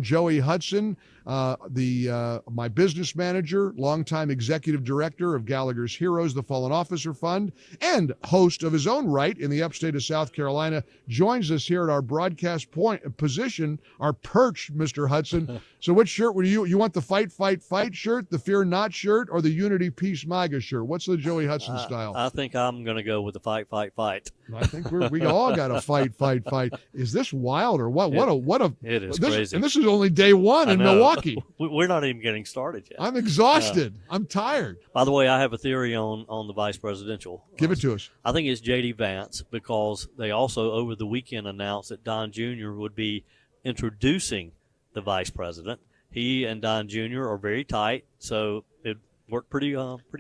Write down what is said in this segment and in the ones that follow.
Joey Hudson, my business manager, longtime executive director of Gallagher's Heroes, the Fallen Officer Fund, and host of his own right in the upstate of South Carolina, joins us here at our broadcast position, our perch, Mr. Hudson. So which shirt would you want, the fight, fight, fight shirt, the fear not shirt, or the unity, peace, MAGA shirt? What's the Joey Hudson style? I think I'm going to go with the fight, fight, fight. I think we all got to fight, fight, fight. Is this wild or what? It is crazy. And this is only day one in Milwaukee. We're not even getting started yet. I'm exhausted. I'm tired. By the way, I have a theory on the vice presidential. Give it to us. I think it's J.D. Vance, because they also over the weekend announced that Don Jr. would be introducing the vice president. He and Don Jr. are very tight, so it worked pretty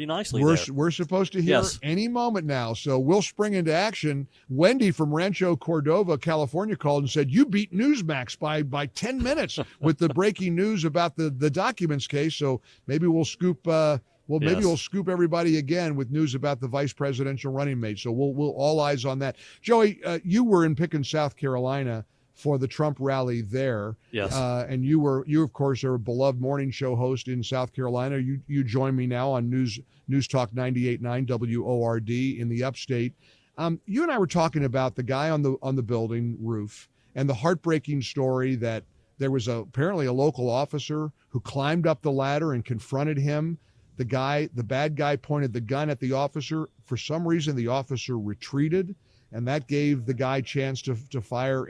nicely. We're supposed to hear any moment now, so we'll spring into action. Wendy from Rancho Cordova, California, called and said, you beat Newsmax by 10 minutes with the breaking news about the documents case, so maybe we'll scoop maybe we'll scoop everybody again with news about the vice presidential running mate, so we'll all eyes on that. Joey, you were in Pickens, South Carolina for the Trump rally there. Yes. And you of course are a beloved morning show host in South Carolina. You join me now on News Talk 98.9 WORD in the upstate. You and I were talking about the guy on the building roof and the heartbreaking story that there was apparently a local officer who climbed up the ladder and confronted him. The bad guy pointed the gun at the officer. For some reason, the officer retreated, and that gave the guy chance to fire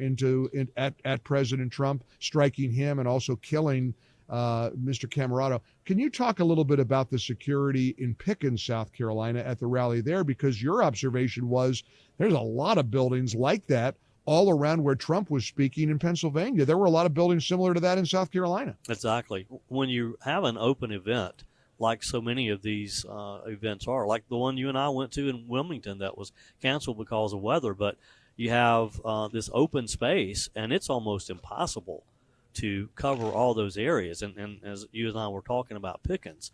at President Trump, striking him and also killing Mr. Camarado. Can you talk a little bit about the security in Pickens, South Carolina at the rally there? Because your observation was there's a lot of buildings like that all around where Trump was speaking in Pennsylvania. There were a lot of buildings similar to that in South Carolina. Exactly. When you have an open event, like so many of these events are, like the one you and I went to in Wilmington that was canceled because of weather, but you have this open space, and it's almost impossible to cover all those areas. And as you and I were talking about Pickens,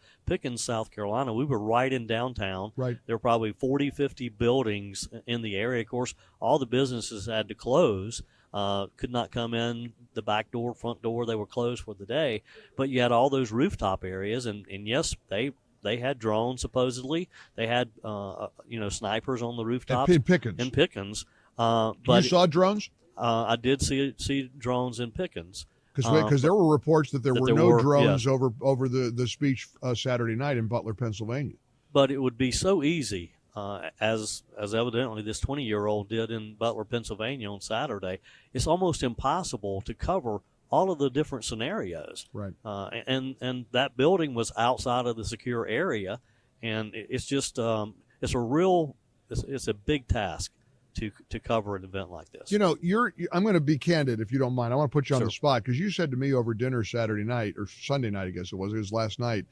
South Carolina, we were right in downtown. Right. There were probably 40, 50 buildings in the area. Of course, all the businesses had to close. Could not come in the back door, front door. They were closed for the day. But you had all those rooftop areas, and yes, they had drones supposedly. They had snipers on the rooftop in Pickens. But you saw drones? I did see drones in Pickens. Because there were reports that there were no drones over the speech Saturday night in Butler, Pennsylvania. But it would be so easy. As evidently this 20-year-old did in Butler, Pennsylvania on Saturday, it's almost impossible to cover all of the different scenarios. Right. And that building was outside of the secure area, and it's just it's a big task to cover an event like this. I'm going to be candid if you don't mind. I want to put you on Sure. the spot because you said to me over dinner Saturday night or Sunday night, I guess it was last night.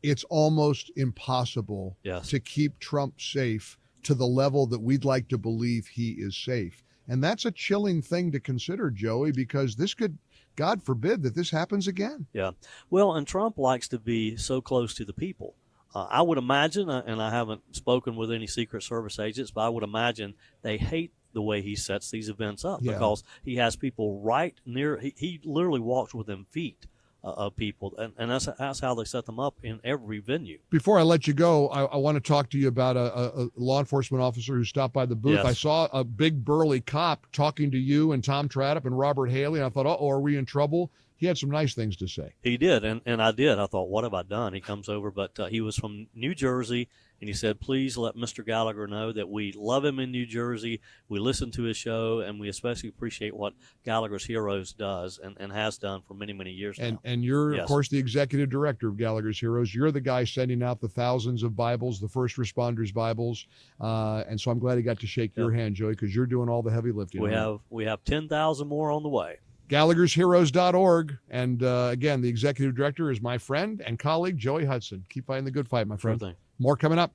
It's almost impossible to keep Trump safe to the level that we'd like to believe he is safe. And that's a chilling thing to consider, Joey, because this could, God forbid, that this happens again. Yeah. Well, and Trump likes to be so close to the people. I would imagine, and I haven't spoken with any Secret Service agents, but I would imagine they hate the way he sets these events up because he has people right near, he literally walks within feet of people, and that's how they set them up in every venue. Before I let you go, I want to talk to you about a law enforcement officer who stopped by the booth. Yes. I saw a big burly cop talking to you and Tom Tradup and Robert Haley, and I thought, are we in trouble? He had some nice things to say. He did, and I did. I thought, what have I done? He comes over, but he was from New Jersey, and he said, please let Mr. Gallagher know that we love him in New Jersey, we listen to his show, and we especially appreciate what Gallagher's Heroes does and has done for many, many years now. And you're, of course, the executive director of Gallagher's Heroes. You're the guy sending out the thousands of Bibles, the first responders' Bibles, and so I'm glad he got to shake your hand, Joey, because you're doing all the heavy lifting. We have 10,000 more on the way. Gallagher'sHeroes.org. And again, the executive director is my friend and colleague, Joey Hudson. Keep fighting the good fight, my friend. Sure thing. More coming up.